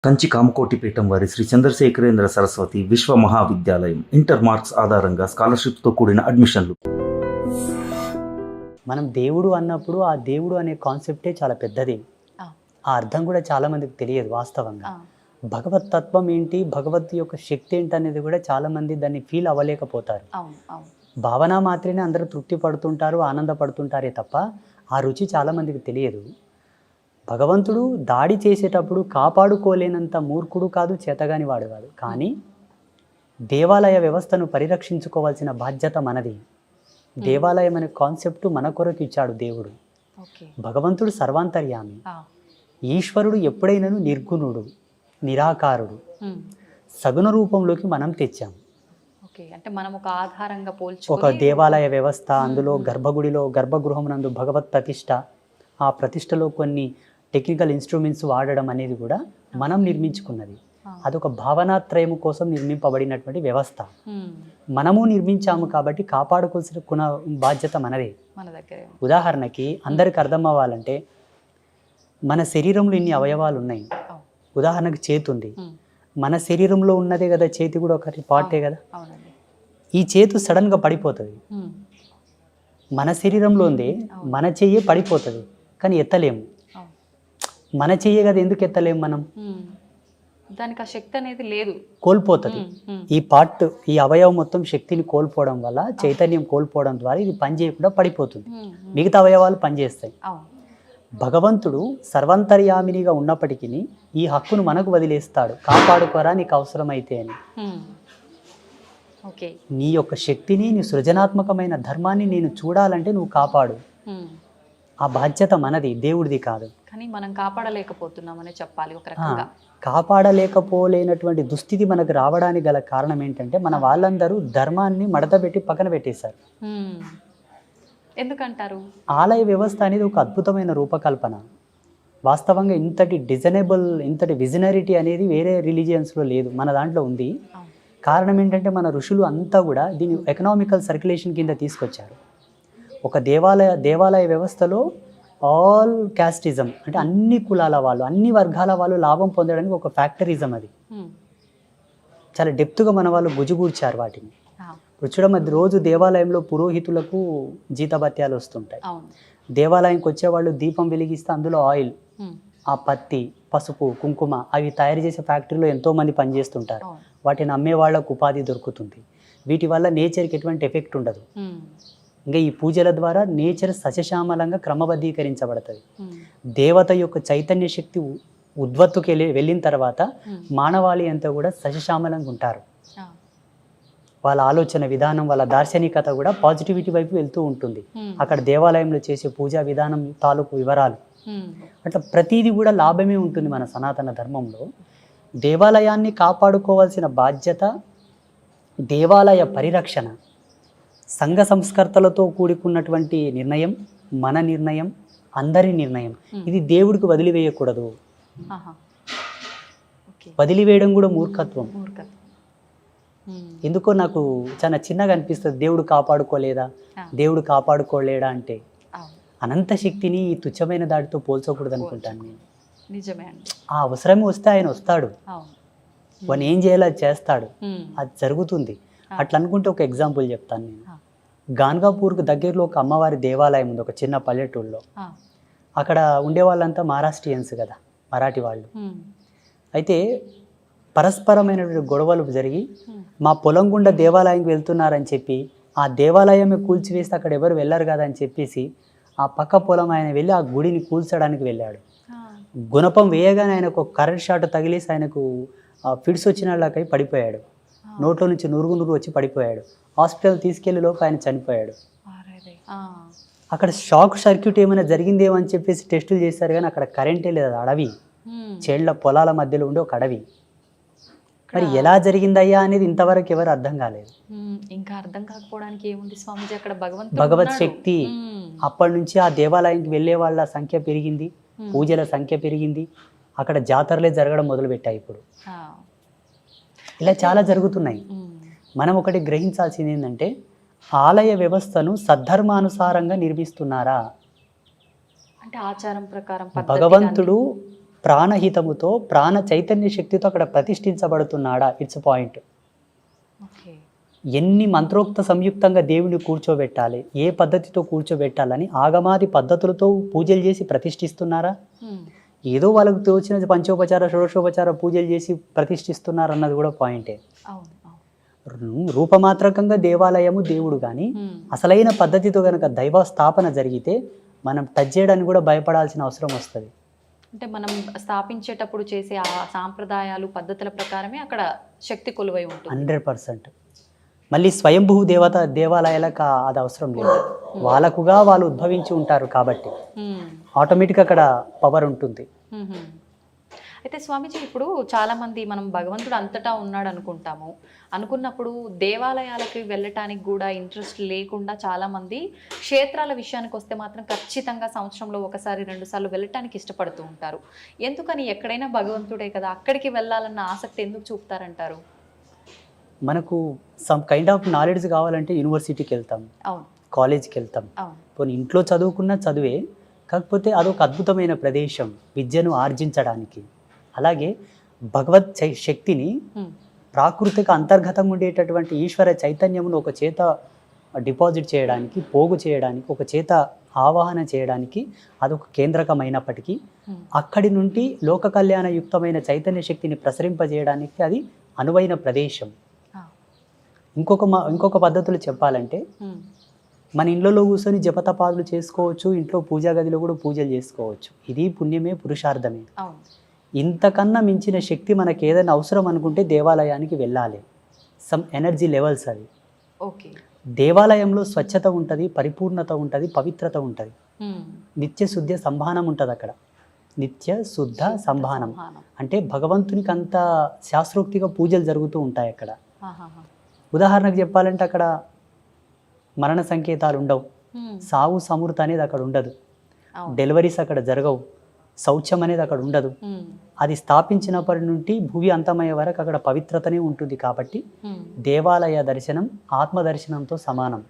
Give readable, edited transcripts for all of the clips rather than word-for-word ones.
కంచి కామకోటి పీఠం వారి శ్రీ చంద్రశేఖరేంద్ర సరస్వతి విశ్వ మహావిద్యాలయం ఇంటర్ మార్క్స్ ఆధారంగా స్కాలర్షిప్తో కూడిన అడ్మిషన్లు. మనం దేవుడు అన్నప్పుడు ఆ దేవుడు అనే కాన్సెప్టే చాలా పెద్దది. ఆ అర్థం కూడా చాలా మందికి తెలియదు వాస్తవంగా. భగవత్ తత్వం ఏంటి, భగవత్ యొక్క శక్తి ఏంటి అనేది కూడా చాలా మంది దాన్ని ఫీల్ అవ్వలేకపోతారు. భావన మాత్రమే అందరూ తృప్తి పడుతుంటారు, ఆనందపడుతుంటారే తప్ప ఆ రుచి చాలా మందికి తెలియదు. భగవంతుడు దాడి చేసేటప్పుడు కాపాడుకోలేనంత మూర్ఖుడు కాదు, చేతగాని వాడు కాదు. కానీ దేవాలయ వ్యవస్థను పరిరక్షించుకోవాల్సిన బాధ్యత మనది. దేవాలయం అనే కాన్సెప్ట్ మన కొరకు ఇచ్చాడు దేవుడు. భగవంతుడు సర్వాంతర్యామి. ఈశ్వరుడు ఎప్పుడైనాను నిర్గుణుడు, నిరాకారుడు. సగుణ రూపంలోకి మనం తెచ్చాం. అంటే మనం ఒక ఆధారంగా ఒక దేవాలయ వ్యవస్థ, అందులో గర్భగుడిలో గర్భగృహమునందు భగవత్ ప్రతిష్ట, ఆ ప్రతిష్టలో కొన్ని టెక్నికల్ ఇన్స్ట్రుమెంట్స్ వాడడం అనేది కూడా మనం నిర్మించుకున్నది. అదొక భావనాత్రయము కోసం నిర్మింపబడినటువంటి వ్యవస్థ. మనము నిర్మించాము కాబట్టి కాపాడుకోవాల్సిన బాధ్యత మనదే. ఉదాహరణకి అందరికి అర్థం అవ్వాలంటే, మన శరీరంలో ఇన్ని అవయవాలు ఉన్నాయి. ఉదాహరణకు చేతి ఉంది. మన శరీరంలో ఉన్నదే కదా చేతి, కూడా ఒక పార్టే కదా. ఈ చేతు సడన్గా పడిపోతుంది. మన శరీరంలో ఉంది, మన చెయ్యి పడిపోతుంది, కానీ ఎత్తలేము. మన చెయ్యే కదా, ఎందుకు ఎత్తలేము మనం? దానికి ఆ శక్తి అనేది లేదు, కోల్పోతుంది. ఈ పార్ట్, ఈ అవయవం మొత్తం శక్తిని కోల్పోవడం వల్ల, చైతన్యం కోల్పోవడం ద్వారా ఇది పని చేయకుండా పడిపోతుంది. మిగతా అవయవాలు పనిచేస్తాయి. భగవంతుడు సర్వంతర్యామినిగా ఉన్నప్పటికీ ఈ హక్కును మనకు వదిలేస్తాడు, కాపాడుకోరా నీకు అవసరమైతే అని. నీ యొక్క శక్తిని, నీ సృజనాత్మకమైన ధర్మాన్ని నేను చూడాలంటే నువ్వు కాపాడు. ఆ బాధ్యత మనది, దేవుడిది కాదు. కానీ మనం కాపాడలేకపోతున్నామని చెప్పాలి ఒక రకంగా. కాపాడలేకపోలేనటువంటి దుస్థితి మనకు రావడానికి గల కారణం ఏంటంటే, మన వాళ్ళందరూ ధర్మాన్ని మడతపెట్టి పక్కన పెట్టేశారు. ఎందుకంటారు? ఆలయ వ్యవస్థ అనేది ఒక అద్భుతమైన రూపకల్పన. వాస్తవంగా ఇంతటి డిజైనబుల్, ఇంతటి విజనరిటీ అనేది వేరే రిలీజియన్స్లో లేదు, మన దాంట్లో ఉంది. కారణం ఏంటంటే, మన ఋషులు అంతా కూడా దీన్ని ఎకనామికల్ సర్క్యులేషన్ కింద తీసుకొచ్చారు. ఒక దేవాలయ వ్యవస్థలో ఆల్ క్యాస్టిజం, అంటే అన్ని కులాల వాళ్ళు, అన్ని వర్గాల వాళ్ళు లాభం పొందడానికి ఒక ఫ్యాక్టరిజం. అది చాలా డెప్త్గా మన వాళ్ళు గుజుగూర్చారు వాటిని. ఇప్పుడు చూడమది, రోజు దేవాలయంలో పురోహితులకు జీతభత్యాలు వస్తుంటాయి. దేవాలయంకి వచ్చేవాళ్ళు దీపం వెలిగిస్తే అందులో ఆయిల్, ఆ పత్తి, పసుపు, కుంకుమ అవి తయారు చేసే ఫ్యాక్టరీలో ఎంతోమంది పనిచేస్తుంటారు. వాటిని అమ్మే వాళ్ళకు ఉపాధి దొరుకుతుంది. వీటి వల్ల నేచర్కి ఎటువంటి ఎఫెక్ట్ ఉండదు. ఇంకా ఈ పూజల ద్వారా నేచర్ సస్యశ్యామలంగా క్రమబద్ధీకరించబడుతుంది. దేవత యొక్క చైతన్య శక్తి ఉద్వత్తుకి వెళ్ళిన తర్వాత మానవాళి అంతా కూడా సస్యశ్యామలంగా ఉంటారు. వాళ్ళ ఆలోచన విధానం, వాళ్ళ దార్శనికత కూడా పాజిటివిటీ వైపు వెళ్తూ ఉంటుంది. అక్కడ దేవాలయంలో చేసే పూజా విధానం తాలూకు వివరాలు, అట్లా ప్రతిదీ కూడా లాభమే ఉంటుంది. మన సనాతన ధర్మంలో దేవాలయాన్ని కాపాడుకోవాల్సిన బాధ్యత, దేవాలయ పరిరక్షణ, సంఘ సంస్కర్తలతో కూడుకున్నటువంటి నిర్ణయం, మన నిర్ణయం, అందరి నిర్ణయం. ఇది దేవుడికి వదిలివేయకూడదు. వదిలివేయడం కూడా మూర్ఖత్వం. ఎందుకో నాకు చాలా చిన్నగా అనిపిస్తుంది, దేవుడు కాపాడుకోలేదా, దేవుడు కాపాడుకోలేడా అంటే. అనంత శక్తిని ఈ తుచ్చమైన దాడితో పోల్చకూడదు అనుకుంటాను నేను. ఆ అవసరమే వస్తే ఆయన వస్తాడు, వాడిని ఏం చేయాలో అది చేస్తాడు, అది జరుగుతుంది. అట్లా అనుకుంటే ఒక ఎగ్జాంపుల్ చెప్తాను నేను. గాన్గాపూర్కు దగ్గరలో ఒక అమ్మవారి దేవాలయం ఉంది, ఒక చిన్న పల్లెటూరులో. అక్కడ ఉండే వాళ్ళంతా మహారాష్ట్రియన్స్ కదా, మరాఠీ వాళ్ళు. అయితే పరస్పరమైనటువంటి గొడవలు జరిగి మా పొలం గుండా దేవాలయంకి వెళ్తున్నారని చెప్పి, ఆ దేవాలయమే కూల్చివేస్తే అక్కడ ఎవరు వెళ్ళరు కదా అని చెప్పేసి, ఆ పక్క పొలం ఆయన వెళ్ళి ఆ గుడిని కూల్చడానికి వెళ్ళాడు. గుణపం వేయగానే ఆయనకు ఒక కరెంట్ షాట్ తగిలేసి ఆయనకు ఫిడ్స్ వచ్చినలాకై పడిపోయాడు. నోట్లో నుంచి నురుగు వచ్చి పడిపోయాడు. హాస్పిటల్ తీసుకెళ్లే లోపు ఆయన చనిపోయాడు. అక్కడ షాక్ సర్క్యూట్ ఏమైనా జరిగిందేమో అని చెప్పేసి టెస్టులు చేశారు, కానీ అక్కడ కరెంటే లేదు. అడవి, చేళ్ల పొలాల మధ్యలో ఉండే ఒక అడవి. మరి ఎలా జరిగిందయ్యా అనేది ఇంతవరకు ఎవరు అర్థం కాలేదు. ఇంకా అర్థం కాకపోవడానికి ఏముంది స్వామిజీ, అక్కడ భగవత్ శక్తి. అప్పటి నుంచి ఆ దేవాలయానికి వెళ్ళే వాళ్ళ సంఖ్య పెరిగింది, పూజల సంఖ్య పెరిగింది, అక్కడ జాతరలే జరగడం మొదలుపెట్టాయి. ఇప్పుడు ఇలా చాలా జరుగుతున్నాయి. మనం ఒకటి గ్రహించాల్సింది ఏంటంటే, ఆలయ వ్యవస్థను సద్ధర్మానుసారంగా నిర్మిస్తున్నారా? అంటే ఆచారం ప్రకారం భగవంతుడు ప్రాణహితముతో ప్రాణ చైతన్య శక్తితో అక్కడ ప్రతిష్ఠించబడుతున్నాడా? It's point. ఓకే. ఎన్ని మంత్రోక్త సంయుక్తంగా దేవుని కూర్చోబెట్టాలి, ఏ పద్ధతితో కూర్చోబెట్టాలని ఆగమాది పద్ధతులతో పూజలు చేసి ప్రతిష్ఠిస్తున్నారా? ఏదో వాళ్ళకు తోచిన పంచోపచార షోడశోపచార పూజలు చేసి ప్రతిష్ఠిస్తున్నారన్నది కూడా పాయింటే. అవును. రూపమాత్రకంగా దేవాలయము దేవుడు, కానీ అసలైన పద్ధతితో కనుక దైవ స్థాపన జరిగితే మనం టచ్ చేయడానికి కూడా భయపడాల్సిన అవసరం వస్తుంది. అంటే మనం స్థాపించేటప్పుడు చేసే ఆ సాంప్రదాయాలు పద్ధతుల ప్రకారమే అక్కడ శక్తి కొలువై ఉంటుంది. 100%. మళ్ళీ స్వయంభూ దేవాలయాలకు అది అవసరం లేదు. వాళ్ళకుగా వాళ్ళు ఉద్భవించి ఉంటారు కాబట్టి ఆటోమేటిక్గా అక్కడ పవర్ ఉంటుంది. అయితే స్వామీజీ, ఇప్పుడు చాలామంది మనం భగవంతుడు అంతటా ఉన్నాడు అనుకున్నప్పుడు దేవాలయాలకి వెళ్ళటానికి కూడా ఇంట్రెస్ట్ లేకుండా చాలామంది క్షేత్రాల విషయానికి వస్తే మాత్రం ఖచ్చితంగా సంవత్సరంలో ఒకసారి 2 సార్లు వెళ్ళటానికి ఇష్టపడుతూ ఉంటారు. ఎందుకని? ఎక్కడైనా భగవంతుడే కదా, అక్కడికి వెళ్ళాలన్న ఆసక్తి ఎందుకు చూపుతారంటారు? మనకు సమ్ కైండ్ ఆఫ్ నాలెడ్జ్ కావాలంటే యూనివర్సిటీకి వెళ్తాం, అవును, కాలేజ్కి వెళ్తాం. పోనీ ఇంట్లో చదువుకున్న చదువే, కాకపోతే అదొక అద్భుతమైన ప్రదేశం విద్యను ఆర్జించడానికి. అలాగే భగవత్ శక్తిని ప్రాకృతిక అంతర్గతంగా ఉండేటటువంటి ఈశ్వర చైతన్యమును ఒక చేత డిపాజిట్ చేయడానికి, పోగు చేయడానికి, ఒక చేత ఆవాహన చేయడానికి అదొక కేంద్రకమైనప్పటికీ అక్కడి నుండి లోక కళ్యాణయుక్తమైన చైతన్య శక్తిని ప్రసరింపజేయడానికి అది అనువైన ప్రదేశం. ఇంకొక పద్ధతులు చెప్పాలంటే మన ఇంట్లో కూర్చొని జపతపాదులు చేసుకోవచ్చు, ఇంట్లో పూజా గదిలో కూడా పూజలు చేసుకోవచ్చు. ఇది పుణ్యమే, పురుషార్థమే. ఇంతకన్నా మించిన శక్తి మనకి ఏదైనా అవసరం అనుకుంటే దేవాలయానికి వెళ్ళాలి. సమ్ ఎనర్జీ లెవెల్స్ అవి. ఓకే. దేవాలయంలో స్వచ్ఛత ఉంటుంది, పరిపూర్ణత ఉంటుంది, పవిత్రత ఉంటుంది, నిత్య శుద్ధ సంభానం ఉంటుంది అక్కడ. నిత్య శుద్ధ సంభానం అంటే భగవంతునికి అంత శాస్త్రోక్తిగా పూజలు జరుగుతూ ఉంటాయి అక్కడ. ఉదాహరణకు చెప్పాలంటే అక్కడ మరణ సంకేతాలు ఉండవు, సావు సమృద్ధి అనేది అక్కడ ఉండదు, డెలివరీస్ అక్కడ జరగవు, శౌచం అనేది అక్కడ ఉండదు. అది స్థాపించినప్పటి నుండి భూమి అంతమయ్యే వరకు అక్కడ పవిత్రతనే ఉంటుంది. కాబట్టి దేవాలయ దర్శనం ఆత్మ దర్శనంతో సమానం.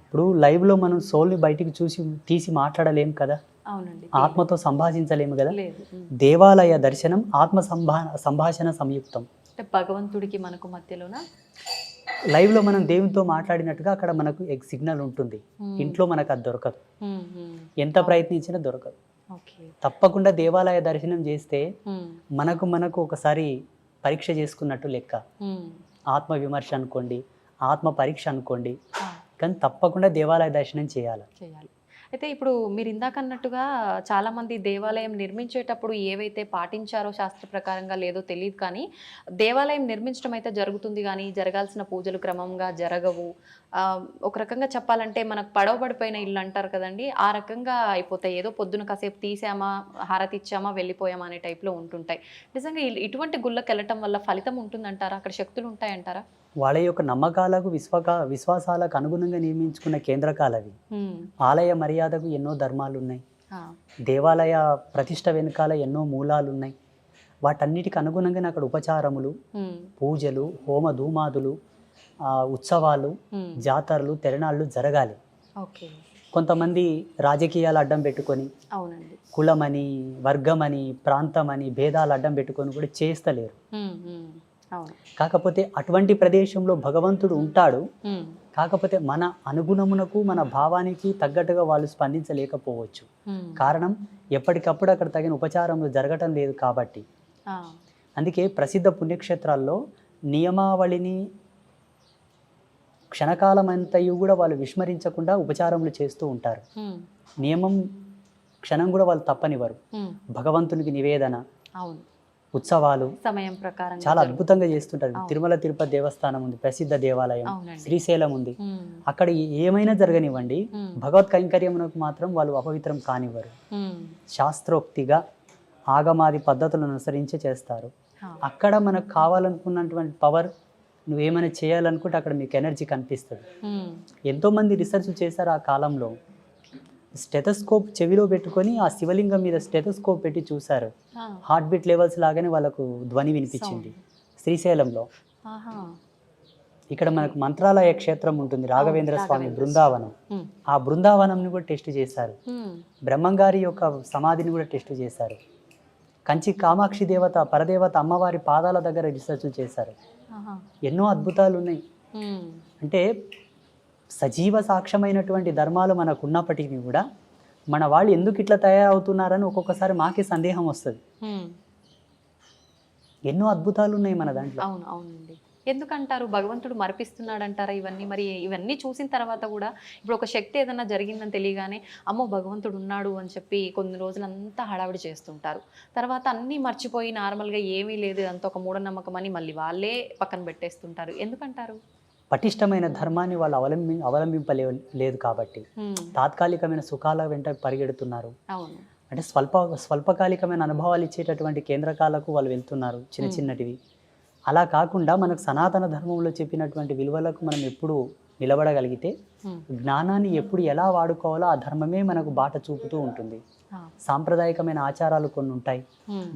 ఇప్పుడు లైవ్లో మనం సోల్ని బయటికి తీసి మాట్లాడలేము కదా, ఆత్మతో సంభాషించలేము కదా. దేవాలయ దర్శనం ఆత్మ సంభాషణ సంయుక్తం. భగవంతుడికి మనకు మధ్యలోన లైవ్లో మనం దేవునితో మాట్లాడినట్టుగా అక్కడ మనకు సిగ్నల్ ఉంటుంది. ఇంట్లో మనకు అది దొరకదు, ఎంత ప్రయత్నించినా దొరకదు. తప్పకుండా దేవాలయ దర్శనం చేస్తే మనకు ఒకసారి పరీక్ష చేసుకున్నట్టు లెక్క. ఆత్మ విమర్శ అనుకోండి, ఆత్మ పరీక్ష అనుకోండి, కానీ తప్పకుండా దేవాలయ దర్శనం చేయాలి. అయితే ఇప్పుడు మీరు ఇందాక అన్నట్టుగా చాలామంది దేవాలయం నిర్మించేటప్పుడు ఏవైతే పాటించారో శాస్త్ర ప్రకారంగా లేదో తెలియదు, కానీ దేవాలయం నిర్మించడం అయితే జరుగుతుంది, కానీ జరగాల్సిన పూజలు క్రమంగా జరగవు. ఒక రకంగా చెప్పాలంటే మనకు పడవబడిపోయిన ఇల్లు అంటారు కదండి, ఆ రకంగా అయిపోతాయి. ఏదో పొద్దున కాసేపు తీసామా, హారతి ఇచ్చామా, వెళ్ళిపోయామా అనే టైప్లో ఉంటుంటాయి. నిజంగా ఇటువంటి గుళ్ళకి వెళ్ళటం వల్ల ఫలితం ఉంటుందంటారా? అక్కడ శక్తులు ఉంటాయంటారా? వాళ్ళ యొక్క నమ్మకాలకు విశ్వాసాలకు అనుగుణంగా నియమించుకున్న కేంద్రకాలవి. ఆలయ మర్యాదకు ఎన్నో ధర్మాలు ఉన్నాయి, దేవాలయ ప్రతిష్ట వెనుకాల ఎన్నో మూలాలు ఉన్నాయి. వాటన్నిటికి అనుగుణంగానే అక్కడ ఉపచారములు, పూజలు, హోమ ధూమాదులు, ఉత్సవాలు, జాతరలు, తిరణాళ్ళు జరగాలి. కొంతమంది రాజకీయాలు అడ్డం పెట్టుకొని, కులమని, వర్గమని, ప్రాంతమని భేదాలు అడ్డం పెట్టుకొని కూడా చేస్తలేరు. కాకపోతే అటువంటి ప్రదేశంలో భగవంతుడు ఉంటాడు, కాకపోతే మన అనుగుణమునకు, మన భావానికి తగ్గట్టుగా వాళ్ళు స్పందించలేకపోవచ్చు. కారణం ఎప్పటికప్పుడు అక్కడ తగిన ఉపచారములు జరగటం లేదు కాబట్టి. అందుకే ప్రసిద్ధ పుణ్యక్షేత్రాల్లో నియమావళిని క్షణకాలమంతయు కూడా వాళ్ళు విస్మరించకుండా ఉపచారములు చేస్తూ ఉంటారు. నియమం క్షణం కూడా వాళ్ళు తప్పనివ్వరు. భగవంతునికి నివేదన, ఉత్సవాలు సమయం ప్రకారం చాలా అద్భుతంగా చేస్తుంటారు. తిరుమల తిరుపతి దేవస్థానం ఉంది, ప్రసిద్ధ దేవాలయం, శ్రీశైలం ఉంది. అక్కడ ఏమైనా జరగనివ్వండి, భగవత్ కైంకర్యమునకు మాత్రం వాళ్ళు అపవిత్రం కానివ్వరు. శాస్త్రోక్తిగా ఆగమాది పద్ధతులను అనుసరించి చేస్తారు. అక్కడ మనకు కావాలనుకున్నటువంటి పవర్, నువ్వేమైనా చేయాలనుకుంటే అక్కడ మీకు ఎనర్జీ కనిపిస్తుంది. ఎంతోమంది రీసెర్చ్ చేశారు ఆ కాలంలో. స్టెథోస్కోప్ చెవిలో పెట్టుకొని ఆ శివలింగం మీద స్టెథోస్కోప్ పెట్టి చూశారు. హార్ట్ బీట్ లెవెల్స్ లాగానే వాళ్ళకు ధ్వని వినిపించింది శ్రీశైలంలో. ఇక్కడ మనకు మంత్రాలయ క్షేత్రం ఉంటుంది, రాఘవేంద్ర స్వామి బృందావనం. ఆ బృందావనంని కూడా టెస్ట్ చేశారు. బ్రహ్మంగారి యొక్క సమాధిని కూడా టెస్ట్ చేశారు. కంచి కామాక్షి దేవత పరదేవత అమ్మవారి పాదాల దగ్గర రీసెర్చ్ చేశారు. ఆహా. ఎన్నో అద్భుతాలు ఉన్నాయి. ఉమ్. అంటే సజీవ సాక్ష్యమైనటువంటి ధర్మాలు మనకు ఉన్నప్పటికీ కూడా మన వాళ్ళు ఎందుకు ఇట్లా తయారవుతున్నారని ఒక్కొక్కసారి మాకే సందేహం వస్తుంది. ఉమ్. ఎన్నో అద్భుతాలు ఉన్నాయి మన దాంట్లో. అవును, అవునండి. ఎందుకంటారు భగవంతుడు మరిపిస్తున్నాడు అంటారా ఇవన్నీ? మరి ఇవన్నీ చూసిన తర్వాత కూడా ఇప్పుడు ఒక శక్తి ఏదైనా జరిగిందని తెలియగానే అమ్మో భగవంతుడు ఉన్నాడు అని చెప్పి కొన్ని రోజులంతా హడావిడి చేస్తుంటారు. తర్వాత అన్నీ మర్చిపోయి నార్మల్గా ఏమీ లేదు అంత ఒక మూఢనమ్మకం అని మళ్ళీ వాళ్ళే పక్కన పెట్టేస్తుంటారు. ఎందుకంటారు? పటిష్టమైన ధర్మాన్ని వాళ్ళు అవలంబింపలేదు కాబట్టి తాత్కాలికమైన సుఖాల వెంట పరిగెడుతున్నారు. అవును. అంటే స్వల్పకాలికమైన అనుభవాలు ఇచ్చేటటువంటి కేంద్రకాలకు వాళ్ళు వెళ్తున్నారు, చిన్న చిన్నటివి. అలా కాకుండా మనకు సనాతన ధర్మంలో చెప్పినటువంటి విలువలకు మనం ఎప్పుడు నిలబడగలిగితే జ్ఞానాన్ని ఎప్పుడు ఎలా వాడుకోవాలో ఆ ధర్మమే మనకు బాట చూపుతూ ఉంటుంది. సాంప్రదాయకమైన ఆచారాలు కొన్ని ఉంటాయి,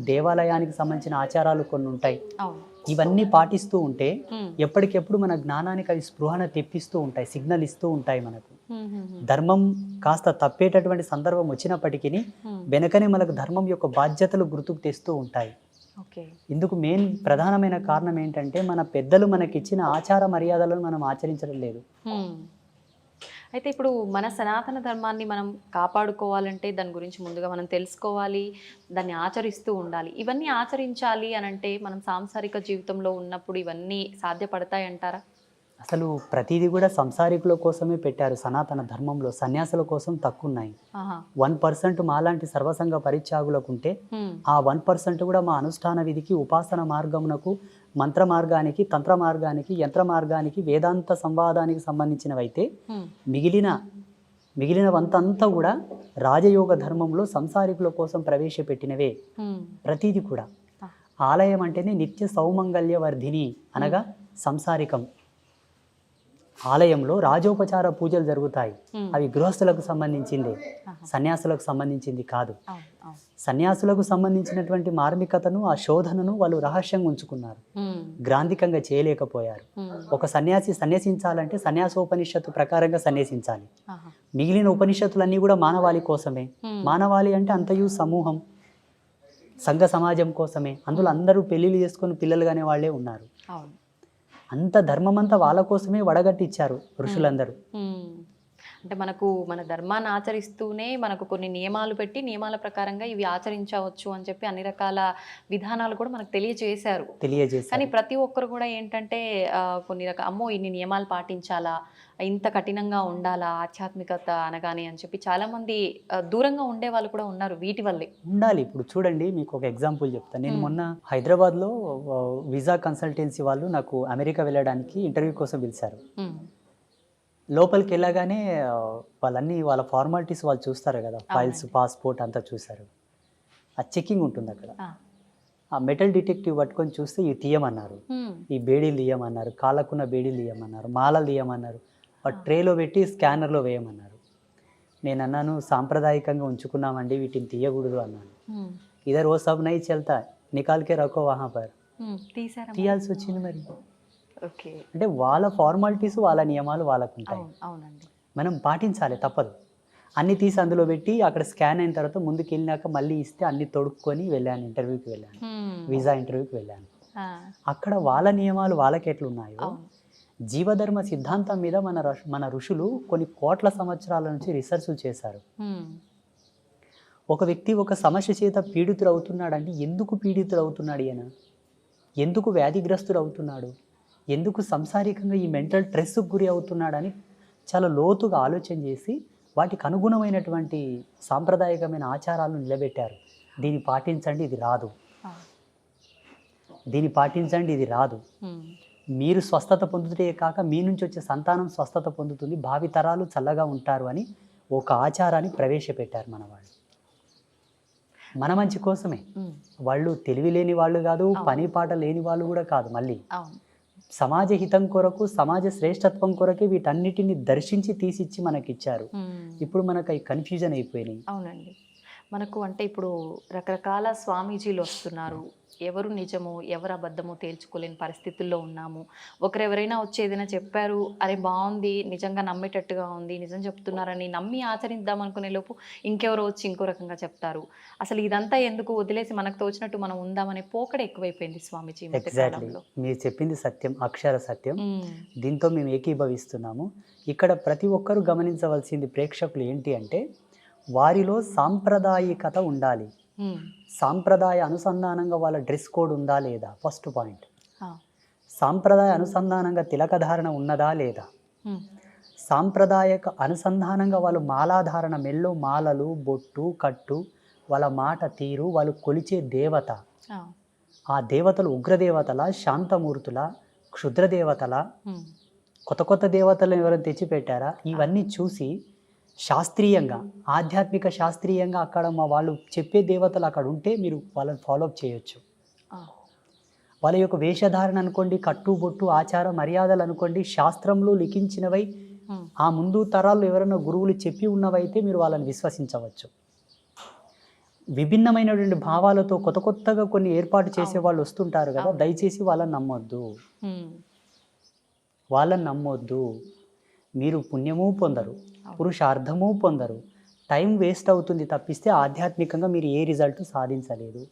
దేవాలయానికి సంబంధించిన ఆచారాలు కొన్ని ఉంటాయి. ఇవన్నీ పాటిస్తూ ఉంటే ఎప్పటికెప్పుడు మన జ్ఞానానికి అవి స్పృహణ తెప్పిస్తూ ఉంటాయి, సిగ్నల్ ఇస్తూ ఉంటాయి. మనకు ధర్మం కాస్త తప్పేటటువంటి సందర్భం వచ్చినప్పటికీ వెనకనే మనకు ధర్మం యొక్క బాధ్యతలు గుర్తుకు తెస్తూ ఉంటాయి. ఇందుకు మెయిన్ ప్రధానమైన కారణం ఏంటంటే మన పెద్దలు మనకిచ్చిన ఆచార మర్యాదలను మనం ఆచరించడం లేదు. అయితే ఇప్పుడు మన సనాతన ధర్మాన్ని మనం కాపాడుకోవాలంటే దాని గురించి ముందుగా మనం తెలుసుకోవాలి, దాన్ని ఆచరిస్తూ ఉండాలి. ఇవన్నీ ఆచరించాలి అని అంటే మనం సాంసారిక జీవితంలో ఉన్నప్పుడు ఇవన్నీ సాధ్యపడతాయి అంటారా? అసలు ప్రతిదీ కూడా సంసారికుల కోసమే పెట్టారు. సనాతన ధర్మంలో సన్యాసుల కోసం తక్కువ ఉన్నాయి. 1% మాలాంటి సర్వసంగ పరిత్యాగులకు ఉంటే ఆ 1% కూడా మా అనుష్ఠాన విధికి, ఉపాసన మార్గమునకు, మంత్ర మార్గానికి, తంత్ర మార్గానికి, యంత్ర మార్గానికి, వేదాంత సంవాదానికి సంబంధించినవైతే మిగిలిన వంతంతా కూడా రాజయోగ ధర్మంలో సంసారికుల కోసం ప్రవేశపెట్టినవే. ప్రతిదీ కూడా ఆలయం అంటేనే నిత్య సౌమంగళ్య వర్ధిని అనగా సంసారికం. ఆలయంలో రాజోపచార పూజలు జరుగుతాయి. అవి గృహస్థులకు సంబంధించింది, సన్యాసులకు సంబంధించింది కాదు. సన్యాసులకు సంబంధించినటువంటి మార్మికతను, ఆ శోధనను వాళ్ళు రహస్యంగా ఉంచుకున్నారు, గ్రాంధికంగా చేయలేకపోయారు. ఒక సన్యాసి సన్యసించాలంటే సన్యాసోపనిషత్తు ప్రకారంగా సన్యసించాలి. మిగిలిన ఉపనిషత్తులన్నీ కూడా మానవాళి కోసమే. మానవాళి అంటే అంతయు సమూహం, సంఘ సమాజం కోసమే. అందులో అందరూ పెళ్లిళ్ళు చేసుకుని పిల్లలుగానే వాళ్ళే ఉన్నారు. అంత ధర్మమంతా వాళ్ళ కోసమే వడగట్టిచ్చారు ఋషులందరూ. అంటే మనకు మన ధర్మాన్ని ఆచరిస్తూనే మనకు కొన్ని నియమాలు పెట్టి నియమాల ప్రకారంగా ఇవి ఆచరించవచ్చు అని చెప్పి అన్ని రకాల విధానాలు కూడా మనకు తెలియజేశారు. కానీ ప్రతి ఒక్కరు కూడా ఏంటంటే కొన్ని రకాల అమ్మో ఇన్ని నియమాలు పాటించాలా, ఇంత కఠినంగా ఉండాలా ఆధ్యాత్మికత అనగానే అని చెప్పి చాలా మంది దూరంగా ఉండే వాళ్ళు కూడా ఉన్నారు. వీటి వల్లే ఉండాలి. ఇప్పుడు చూడండి, మీకు ఒక ఎగ్జాంపుల్ చెప్తాను. నేను మొన్న హైదరాబాద్లో వీసా కన్సల్టెన్సీ వాళ్ళు నాకు అమెరికా వెళ్ళడానికి ఇంటర్వ్యూ కోసం పిలిచారు. లోపలికి వెళ్ళగానే వాళ్ళ ఫార్మాలిటీస్ వాళ్ళు చూస్తారు కదా, ఫైల్స్, పాస్పోర్ట్ అంతా చూశారు. ఆ చెకింగ్ ఉంటుంది అక్కడ. ఆ మెటల్ డిటెక్టివ్ పట్టుకొని చూస్తే ఇవి తీయమన్నారు, ఈ బేడీలు తీయమన్నారు, కాళ్ళకున్న బేడీలు తీయమన్నారు, మాలలు తీయమన్నారు, ట్రేలో పెట్టి స్కానర్లో వేయమన్నారు. నేను అన్నాను, సాంప్రదాయకంగా ఉంచుకున్నామండి, వీటిని తీయకూడదు అన్నాను. ఇదర్ ఓ సబ్ నై చల్తా, నికాల్కే రఖో వహా పర్. తీయాల్సి వచ్చింది. మరి అంటే వాళ్ళ ఫార్మాలిటీస్, వాళ్ళ నియమాలు వాళ్ళకు ఉంటాయి. మనం పాటించాలి, తప్పదు. అన్ని తీసి అందులో పెట్టి అక్కడ స్కాన్ అయిన తర్వాత ముందుకు వెళ్ళినాక మళ్ళీ ఇస్తే అన్ని తొడుక్కొని వెళ్ళాను, ఇంటర్వ్యూకి వెళ్ళాను, వీసా ఇంటర్వ్యూకి వెళ్ళాను. అక్కడ వాళ్ళ నియమాలు వాళ్ళకి ఎట్లున్నాయో, జీవధర్మ సిద్ధాంతం మీద మన ఋషులు కొన్ని కోట్ల సంవత్సరాల నుంచి రీసెర్చ్ చేశారు. ఒక వ్యక్తి ఒక సమస్య చేత పీడితుడు అవుతున్నాడంటే ఎందుకు పీడితుడు అవుతున్నాడు ఈయన, ఎందుకు వ్యాధిగ్రస్తుడు అవుతున్నాడు, ఎందుకు సంసారికంగా ఈ మెంటల్ స్ట్రెస్కు గురి అవుతున్నాడని చాలా లోతుగా ఆలోచన చేసి వాటికి అనుగుణమైనటువంటి సాంప్రదాయకమైన ఆచారాలను నిలబెట్టారు. దీన్ని పాటించండి, ఇది రాదు, దీన్ని పాటించండి, ఇది రాదు. మీరు స్వస్థత పొందుతే కాక మీ నుంచి వచ్చే సంతానం స్వస్థత పొందుతుంది, భావితరాలు చల్లగా ఉంటారు అని ఒక ఆచారాన్ని ప్రవేశపెట్టారు మన వాళ్ళు. మన మంచి కోసమే. వాళ్ళు తెలివి లేని వాళ్ళు కాదు, పని పాట లేని వాళ్ళు కూడా కాదు. మళ్ళీ సమాజ హితం కొరకు, సమాజ శ్రేష్టత్వం కొరకే వీటన్నిటిని దర్శించి తీసిచ్చి మనకిచ్చారు. ఇప్పుడు మనకు అవి కన్ఫ్యూజన్ అయిపోయినాయి. అవునండి. మనకు అంటే ఇప్పుడు రకరకాల స్వామీజీలు వస్తున్నారు. ఎవరు నిజమో, ఎవరు అబద్ధమో తేల్చుకోలేని పరిస్థితుల్లో ఉన్నాము. ఒకరెవరైనా వచ్చి ఏదైనా చెప్పారు, అరే బావుంది, నిజంగా నమ్మేటట్టుగా ఉంది, నిజం చెప్తున్నారని నమ్మి ఆచరిద్దాం అనుకునే లోపు ఇంకెవరో వచ్చి ఇంకో రకంగా చెప్తారు. అసలు ఇదంతా ఎందుకు, వదిలేసి మనకు తోచినట్టు మనం ఉందామనే పోకడ ఎక్కువైపోయింది స్వామీజీ ఈ మధ్య ఎగ్జాక్ట్లీ కాలంలో. మీరు చెప్పింది సత్యం, అక్షర సత్యం. హ్మ్. దీంతో మేము ఏకీభవిస్తున్నాము. ఇక్కడ ప్రతి ఒక్కరూ గమనించవలసింది ప్రేక్షకులు ఏంటి అంటే, వారిలో సాంప్రదాయికత ఉండాలి. హ్మ్. సాంప్రదాయ అనుసంధానంగా వాళ్ళ డ్రెస్ కోడ్ ఉందా లేదా, ఫస్ట్ పాయింట్. ఆ. సాంప్రదాయ అనుసంధానంగా తిలకధారణ ఉన్నదా లేదా, హ్మ్. సాంప్రదాయక అనుసంధానంగా వాళ్ళు మాలాధారణ, మెల్లో మాలలు, బొట్టు, కట్టు, వాళ్ళ మాట తీరు, వాళ్ళు కొలిచే దేవత, ఆ. ఆ దేవతలు ఉగ్రదేవతల, శాంతమూర్తుల, క్షుద్రదేవతల, హ్మ్. కొత్త కొత్త దేవతలను ఎవరైనా తెచ్చిపెట్టారా, ఇవన్నీ చూసి శాస్త్రీయంగా, ఆధ్యాత్మిక శాస్త్రీయంగా అక్కడ మా వాళ్ళు చెప్పే దేవతలు అక్కడ ఉంటే మీరు వాళ్ళని ఫాలోఅప్ చేయొచ్చు. ఆ. వాళ్ళ యొక్క వేషధారణ అనుకోండి, కట్టుబొట్టు, ఆచార మర్యాదలు అనుకోండి, శాస్త్రంలో లిఖించినవై హ్మ్. ఆ ముందు తరాల్లో ఎవరైనా గురువులు చెప్పి ఉన్నవైతే మీరు వాళ్ళని విశ్వసించవచ్చు. విభిన్నమైనటువంటి భావాలతో కొత్త కొత్తగా కొన్ని ఏర్పాటు చేసే వాళ్ళు వస్తుంటారు కదా, దయచేసి వాళ్ళని నమ్మొద్దు. హ్మ్. వాళ్ళని నమ్మొద్దు. మీరు పుణ్యము పొందరు, పురుషార్థము పొందరు, టైం వేస్ట్ అవుతుంది తప్పిస్తే ఆధ్యాత్మికంగా మీరు ఏ రిజల్ట్ సాధించలేదు.